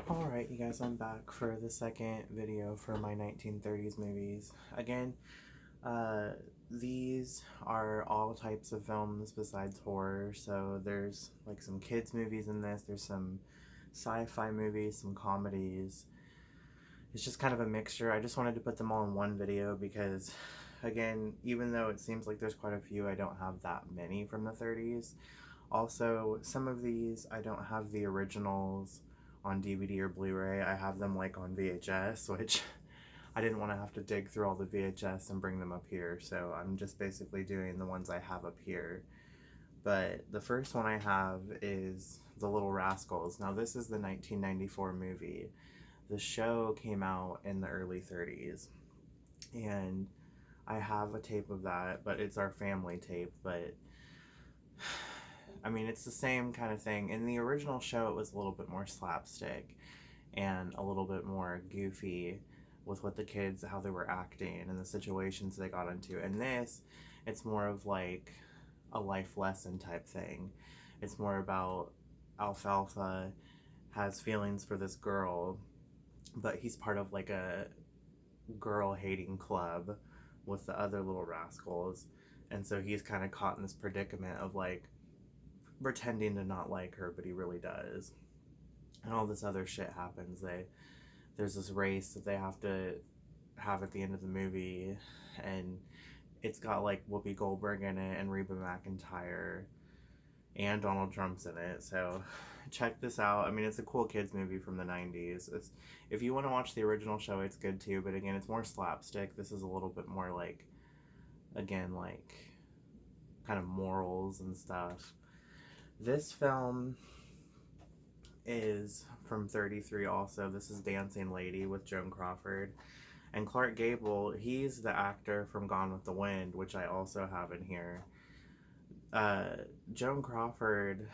Alright, you guys, I'm back for the second video for my 1930s movies. Again, uh, these are all types of films besides horror, so there's like some kids' movies in this, there's some sci-fi movies, some comedies. It's just kind of a mixture. I just wanted to put them all in one video because, again, even though it seems like there's quite a few, I don't have that many from the 30s. Also, some of these I don't have the originals on DVD or Blu-ray. I have them like on VHS, which I didn't want to have to dig through all the VHS and bring them up here, so I'm just basically doing the ones I have up here. But the first one I have is The Little Rascals. Now, this is the 1994 movie. The show came out in the early 30s, and I have a tape of that, but it's our family tape. But I mean, it's the same kind of thing. In the original show, it was a little bit more slapstick and a little bit more goofy with what the kids, how they were acting and the situations they got into. In this, it's more of like a life lesson type thing. It's more about Alfalfa has feelings for this girl, but he's part of like a girl hating club with the other little rascals. And so he's kind of caught in this predicament of like pretending to not like her, but he really does. And all this other shit happens. There's this race that they have to have at the end of the movie, and it's got like Whoopi Goldberg in it and Reba McEntire and Donald Trump's in it. So check this out. I mean, it's a cool kids movie from the 90s. If you want to watch the original show, it's good too, but again, it's more slapstick. This is a little bit more like, again, like kind of morals and stuff. This film is from 33 also. This is Dancing Lady with Joan Crawford. And Clark Gable, he's the actor from Gone with the Wind, which I also have in here. Uh, Joan Crawford,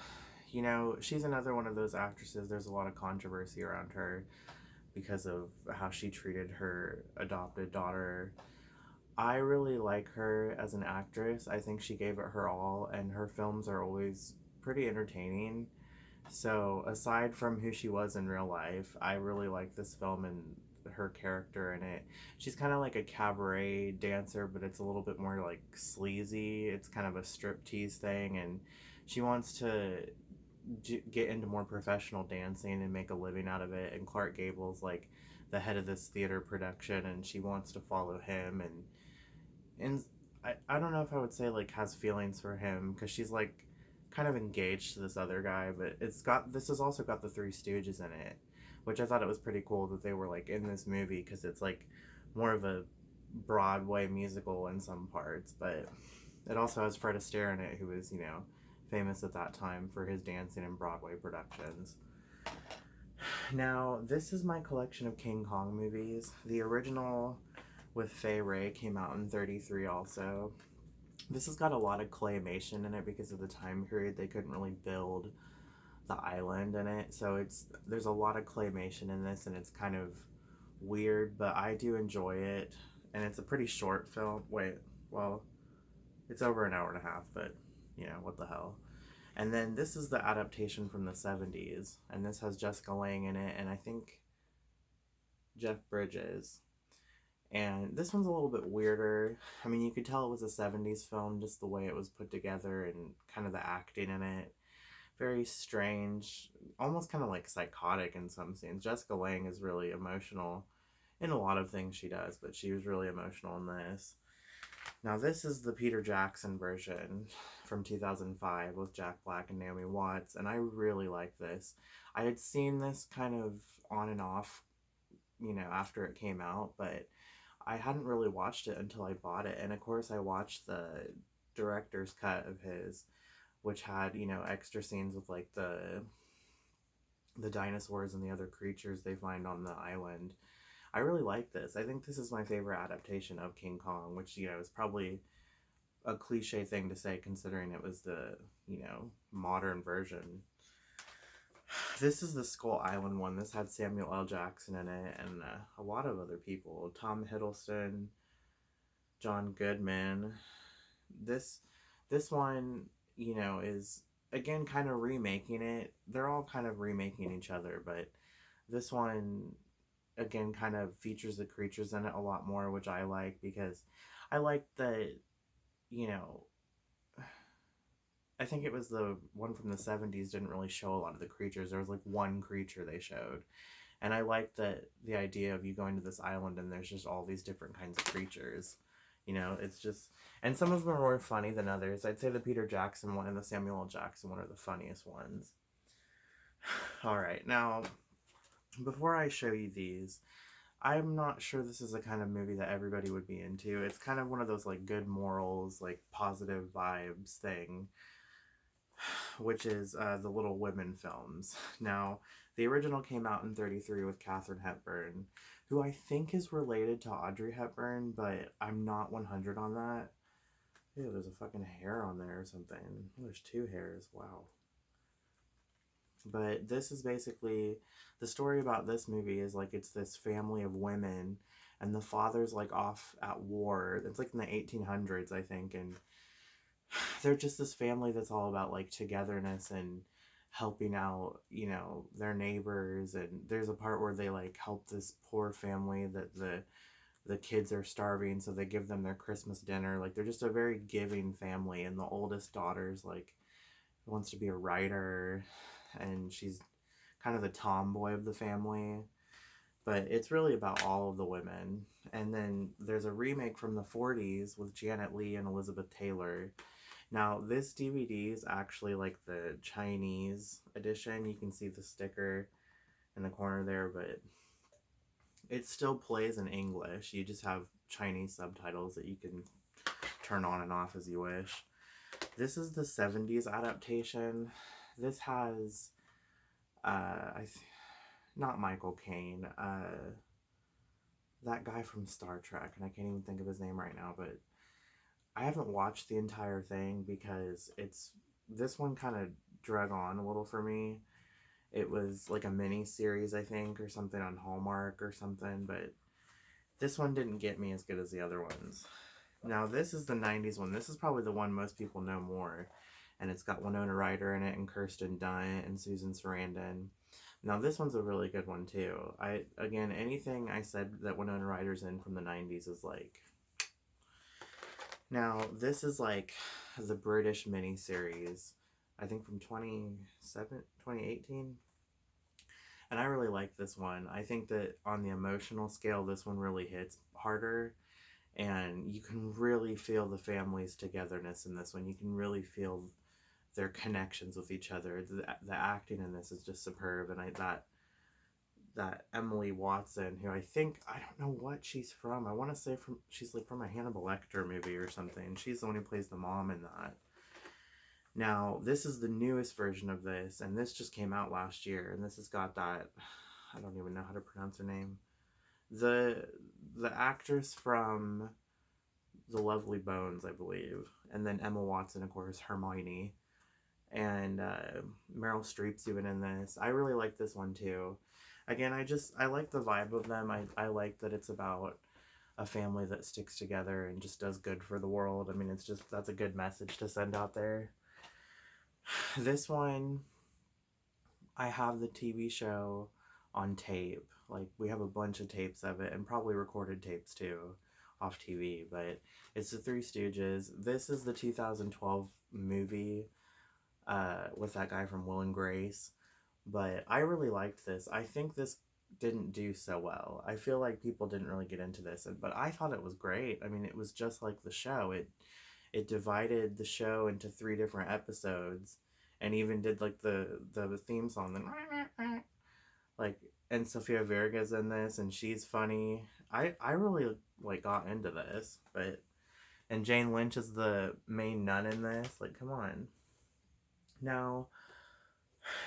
she's another one of those actresses. There's a lot of controversy around her because of how she treated her adopted daughter. I really like her as an actress. I think she gave it her all, and her films are always pretty entertaining. So, aside from who she was in real life, I really like this film and her character in it. She's kind of like a cabaret dancer, but it's a little bit more like sleazy. It's kind of a striptease thing, and she wants to get into more professional dancing and make a living out of it. And Clark Gable's like the head of this theater production, and she wants to follow him. And I don't know if I would say like has feelings for him because she's like kind of engaged to this other guy, but this has also got the Three Stooges in it, which I thought it was pretty cool that they were like in this movie because it's like more of a Broadway musical in some parts, but it also has Fred Astaire in it, who was famous at that time for his dancing in Broadway productions. Now, this is my collection of King Kong movies. The original with Fay Wray came out in 33 also. This has got a lot of claymation in it because of the time period. They couldn't really build the island in it, so there's a lot of claymation in this, and it's kind of weird, but I do enjoy it. And it's a pretty short film. Wait, well, it's over an hour and a half, but what the hell. And then this is the adaptation from the 70s, and this has Jessica Lange in it, and I think Jeff Bridges. And this one's a little bit weirder. I mean, you could tell it was a 70s film, just the way it was put together and kind of the acting in it. Very strange, almost kind of like psychotic in some scenes. Jessica Lange is really emotional in a lot of things she does, but she was really emotional in this. Now, this is the Peter Jackson version from 2005 with Jack Black and Naomi Watts, and I really like this. I had seen this kind of on and off, after it came out, but I hadn't really watched it until I bought it. And of course, I watched the director's cut of his, which had, extra scenes with like the dinosaurs and the other creatures they find on the island. I really like this. I think this is my favorite adaptation of King Kong, which, is probably a cliche thing to say considering it was the, modern version. This is the Skull Island one. This had Samuel L. Jackson in it and a lot of other people. Tom Hiddleston, John Goodman. This one, is again kind of remaking it. They're all kind of remaking each other, but this one, again, kind of features the creatures in it a lot more, which I like because I like that, you know, I think it was the one from the 70s didn't really show a lot of the creatures. There was like one creature they showed. And I like that the idea of you going to this island and there's just all these different kinds of creatures. You know, it's just, and some of them are more funny than others. I'd say the Peter Jackson one and the Samuel L. Jackson one are the funniest ones. All right, now, before I show you these, I'm not sure this is the kind of movie that everybody would be into. It's kind of one of those like good morals, like positive vibes thing, which is the Little Women films. Now, the original came out in 33 with Katharine Hepburn, who I think is related to Audrey Hepburn, but I'm not 100 on that. Ew, there's a fucking hair on there or something. Oh, there's two hairs. Wow. But this is basically the story about this movie is like it's this family of women and the father's like off at war. It's like in the 1800s, I think, and they're just this family that's all about like togetherness and helping out, you know, their neighbors. And there's a part where they like help this poor family that the kids are starving, so they give them their Christmas dinner. Like they're just a very giving family, and the oldest daughter's like wants to be a writer, and she's kind of the tomboy of the family. But it's really about all of the women. And then there's a remake from the 40s with Janet Leigh and Elizabeth Taylor. Now, this DVD is actually like the Chinese edition. You can see the sticker in the corner there, but it still plays in English. You just have Chinese subtitles that you can turn on and off as you wish. This is the 70s adaptation. This has, not Michael Caine, that guy from Star Trek, and I can't even think of his name right now, but I haven't watched the entire thing because this one kind of drug on a little for me. It was like a mini series, I think, or something on Hallmark or something, but this one didn't get me as good as the other ones. Now, this is the 90s one. This is probably the one most people know more, and it's got Winona Ryder in it and Kirsten Dunst and Susan Sarandon. Now, this one's a really good one, too. Again, anything I said that Winona Ryder's in from the 90s is like... Now, this is like the British miniseries, I think from 2018. And I really like this one. I think that on the emotional scale, this one really hits harder. And you can really feel the family's togetherness in this one. You can really feel their connections with each other. The acting in this is just superb. And that Emily Watson, who I don't know what she's from. I want to say she's like from a Hannibal Lecter movie or something. She's the one who plays the mom in that. Now, this is the newest version of this, and this just came out last year, and this has got that, I don't even know how to pronounce her name. The actress from The Lovely Bones, I believe, and then Emma Watson, of course, Hermione, and Meryl Streep's even in this. I really like this one too. Again, I like the vibe of them. I like that it's about a family that sticks together and just does good for the world. I mean, that's a good message to send out there. This one, I have the TV show on tape. Like, we have a bunch of tapes of it, and probably recorded tapes too, off TV, but it's the Three Stooges. This is the 2012 movie with that guy from Will and Grace, but I really liked this. I think this didn't do so well. I feel like people didn't really get into this, but I thought it was great. I mean, it was just like the show. It divided the show into 3 different episodes, and even did like the theme song, then like, and Sofia Vergara's in this, and she's funny. I really like got into this, and Jane Lynch is the main nun in this. Like, come on. Now,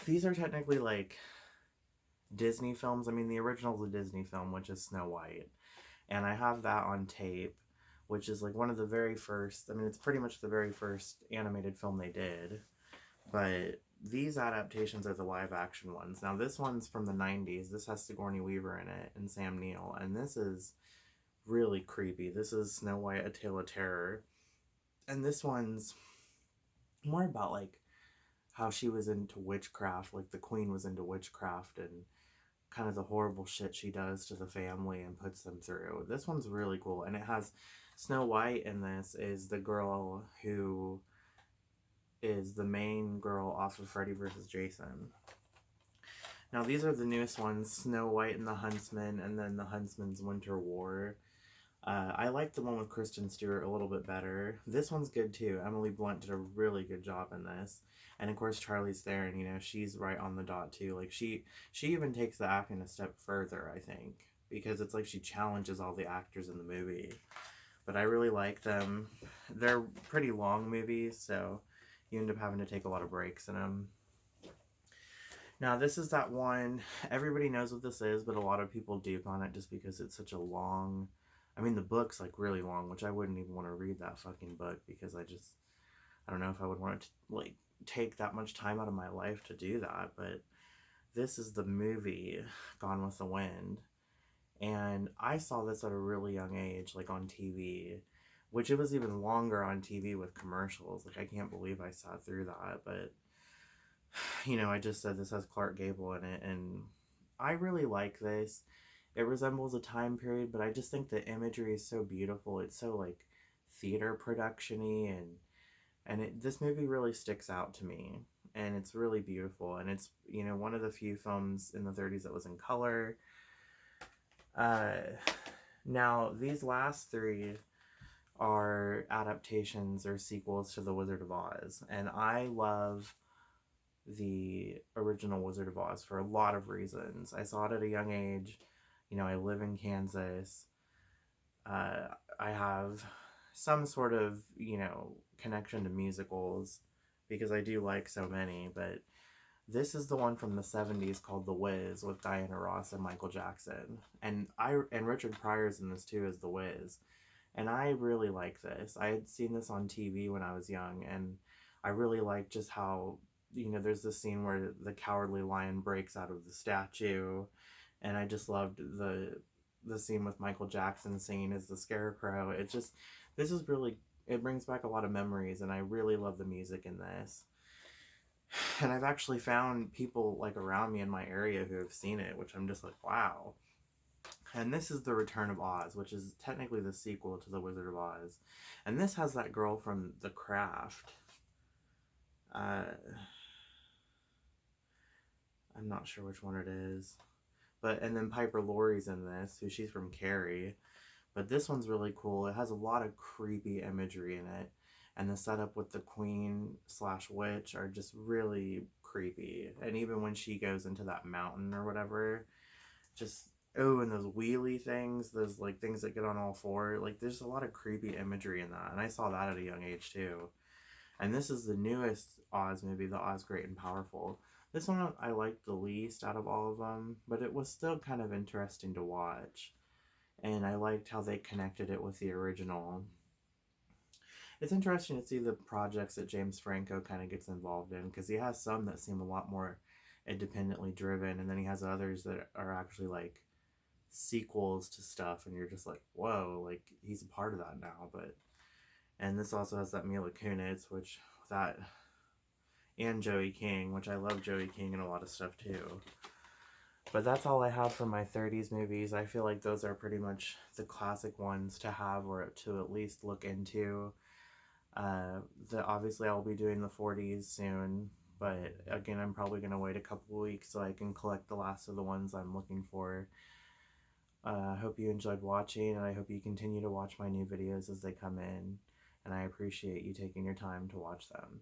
these are technically like Disney films. I mean, the original is a Disney film, which is Snow White, and I have that on tape, which is like one of the very first, I mean, it's pretty much the very first animated film they did, but these adaptations are the live action ones. Now, this one's from the 90s. This has Sigourney Weaver in it and Sam Neill, and this is really creepy. This is Snow White, A Tale of Terror, and this one's more about like how she was into witchcraft, like the queen was into witchcraft, and kind of the horrible shit she does to the family and puts them through. This one's really cool, and it has Snow White in this is the girl who is the main girl off of Freddy vs. Jason. Now these are the newest ones, Snow White and the Huntsman, and then the Huntsman's Winter War. I like the one with Kristen Stewart a little bit better. This one's good too. Emily Blunt did a really good job in this. And of course Charlize Theron, you know, she's right on the dot too. Like she even takes the acting a step further, I think. Because it's like she challenges all the actors in the movie. But I really like them. They're pretty long movies, so you end up having to take a lot of breaks in them. Now this is that one, everybody knows what this is, but a lot of people dupe on it just because it's such a long, I mean the book's like really long, which I wouldn't even want to read that fucking book because I don't know if I would want to like take that much time out of my life to do that. But this is the movie Gone with the Wind, and I saw this at a really young age, like on TV, which it was even longer on TV with commercials. Like I can't believe I sat through that. But you know, I just said this has Clark Gable in it, and I really like this. It resembles a time period, but I just think the imagery is so beautiful. It's so like theater production-y, and this movie really sticks out to me, and it's really beautiful, and it's, you know, one of the few films in the 30s that was in color. Now these last three are adaptations or sequels to The Wizard of Oz, and I love the original Wizard of Oz for a lot of reasons. I saw it at a young age. You know, I live in Kansas. I have some sort of, you know, connection to musicals because I do like so many, but this is the one from the 70s called The Wiz with Diana Ross and Michael Jackson. And Richard Pryor's in this too as The Wiz. And I really like this. I had seen this on TV when I was young, and I really like just how, you know, there's this scene where the cowardly lion breaks out of the statue, and I just loved the scene with Michael Jackson singing as the Scarecrow. It's just, this is really, it brings back a lot of memories, and I really love the music in this. And I've actually found people like around me in my area who have seen it, which I'm just like, wow. And this is The Return of Oz, which is technically the sequel to The Wizard of Oz. And this has that girl from The Craft. I'm not sure which one it is. And then Piper Laurie's in this, who she's from Carrie. But this one's really cool. It has a lot of creepy imagery in it. And the setup with the queen/witch are just really creepy. And even when she goes into that mountain or whatever, just, oh, and those wheelie things, those like things that get on all four, like there's a lot of creepy imagery in that. And I saw that at a young age too. And this is the newest Oz movie, The Oz Great and Powerful. This one I liked the least out of all of them, but it was still kind of interesting to watch. And I liked how they connected it with the original. It's interesting to see the projects that James Franco kind of gets involved in, because he has some that seem a lot more independently driven, and then he has others that are actually like sequels to stuff, and you're just like, whoa, like he's a part of that now. And this also has that Mila Kunis, and Joey King, which I love Joey King in a lot of stuff too. But that's all I have for my 30s movies. I feel like those are pretty much the classic ones to have or to at least look into. Obviously I'll be doing the 40s soon, but again, I'm probably going to wait a couple weeks so I can collect the last of the ones I'm looking for. I hope you enjoyed watching, and I hope you continue to watch my new videos as they come in, and I appreciate you taking your time to watch them.